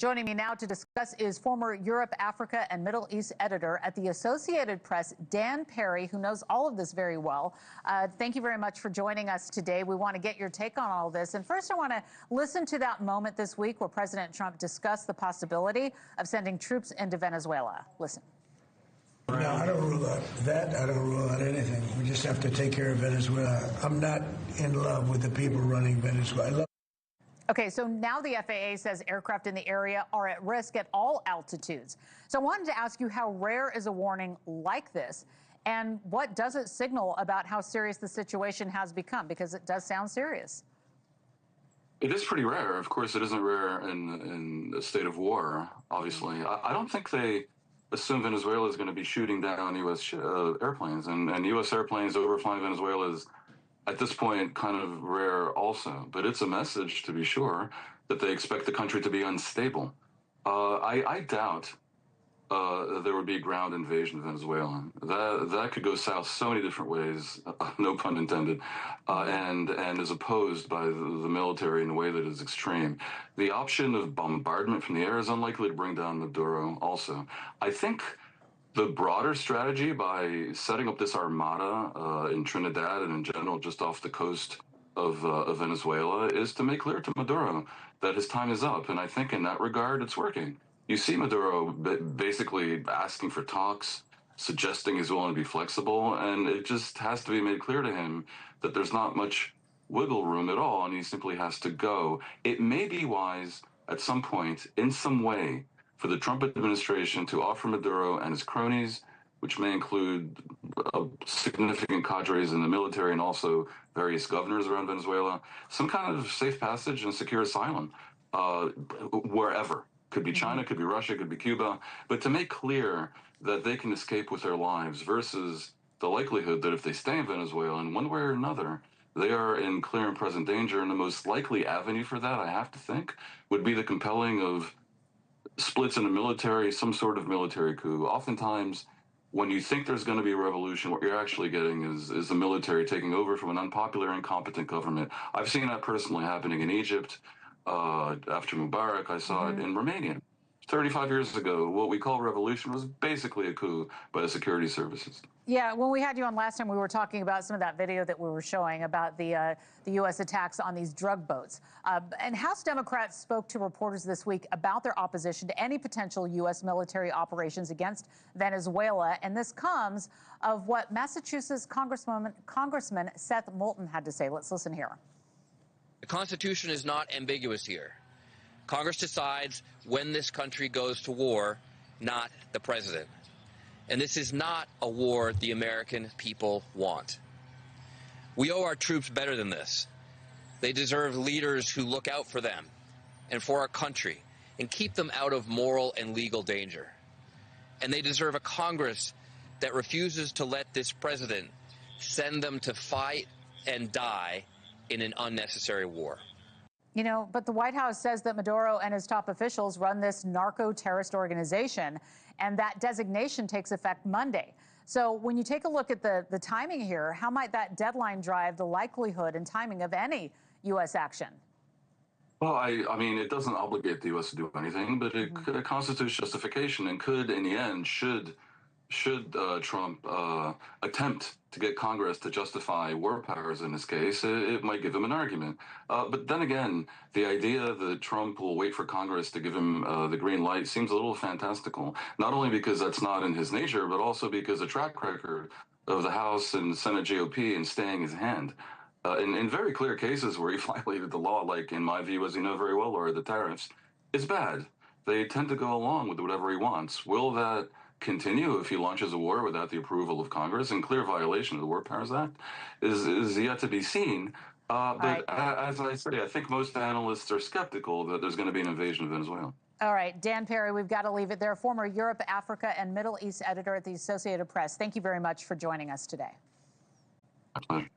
Joining me now to discuss is former Europe, Africa, and Middle East editor at the Associated Press, dperry, who knows all of this very well. Thank you very much for joining us today. We want to get your take on all this. And first, I want to listen to that moment this week where President Trump discussed the possibility of sending troops into Venezuela. Listen. No, I don't rule out that. I don't rule out anything. We just have to take care of Venezuela. I'm not in love with the people running Venezuela. Okay, so now the FAA says aircraft in the area are at risk at all altitudes. So I wanted to ask you, how rare is a warning like this? And what does it signal about how serious the situation has become? Because it does sound serious. It is pretty rare. Of course, it isn't rare in a state of war, obviously. I don't think they assume Venezuela is going to be shooting down U.S. Airplanes. And U.S. airplanes overflying Venezuela is, at this point, kind of rare also. But it's a message, to be sure, that they expect the country to be unstable. I doubt there would be a ground invasion of Venezuela. That could go south so many different ways, no pun intended, and is opposed by the military in a way that is extreme. The option of bombardment from the air is unlikely to bring down Maduro also. I think the broader strategy, by setting up this armada in Trinidad and in general just off the coast of Venezuela, is to make clear to Maduro that his time is up. And I think in that regard, it's working. You see Maduro basically asking for talks, suggesting he's willing to be flexible, and it just has to be made clear to him that there's not much wiggle room at all, and he simply has to go. It may be wise at some point, in some way, for the Trump administration to offer Maduro and his cronies, which may include significant cadres in the military and also various governors around Venezuela, some kind of safe passage and secure asylum wherever. Could be China, could be Russia, could be Cuba, but to make clear that they can escape with their lives versus the likelihood that if they stay in Venezuela in one way or another, they are in clear and present danger. And the most likely avenue for that, I have to think, would be the compelling of splits in the military, some sort of military coup. Oftentimes, when you think there's going to be a revolution, what you're actually getting is the military taking over from an unpopular, incompetent government. I've seen that personally happening in Egypt. After Mubarak, I saw it in Romania. 35 years ago, what we call revolution was basically a coup by the security services. Yeah, when we had you on last time, we were talking about some of that video that we were showing about the U.S. attacks on these drug boats. And House Democrats spoke to reporters this week about their opposition to any potential U.S. military operations against Venezuela. And this comes of what Massachusetts Congressman Seth Moulton had to say. Let's listen here. The Constitution is not ambiguous here. Congress decides when this country goes to war, not the president. And this is not a war the American people want. We owe our troops better than this. They deserve leaders who look out for them and for our country and keep them out of moral and legal danger. And they deserve a Congress that refuses to let this president send them to fight and die in an unnecessary war. You know, but the White House says that Maduro and his top officials run this narco-terrorist organization, and that designation takes effect Monday. So when you take a look at the timing here, how might that deadline drive the likelihood and timing of any U.S. action? Well, I mean, it doesn't obligate the U.S. to do anything, but it constitutes justification and could, in the end, should Trump attempt to get Congress to justify war powers in this case, it might give him an argument. But then again, the idea that Trump will wait for Congress to give him the green light seems a little fantastical, not only because that's not in his nature, but also because the track record of the House and Senate GOP in staying his hand. In very clear cases where he violated the law, like in my view, as you know very well, Laura, the tariffs, is bad. They tend to go along with whatever he wants. Will that continue if he launches a war without the approval of Congress? In clear violation of the War Powers Act is yet to be seen. But as I say, I think most analysts are skeptical that there's going to be an invasion of Venezuela. All right, dperry, we've got to leave it there. Former Europe, Africa, and Middle East editor at the Associated Press. Thank you very much for joining us today. My pleasure.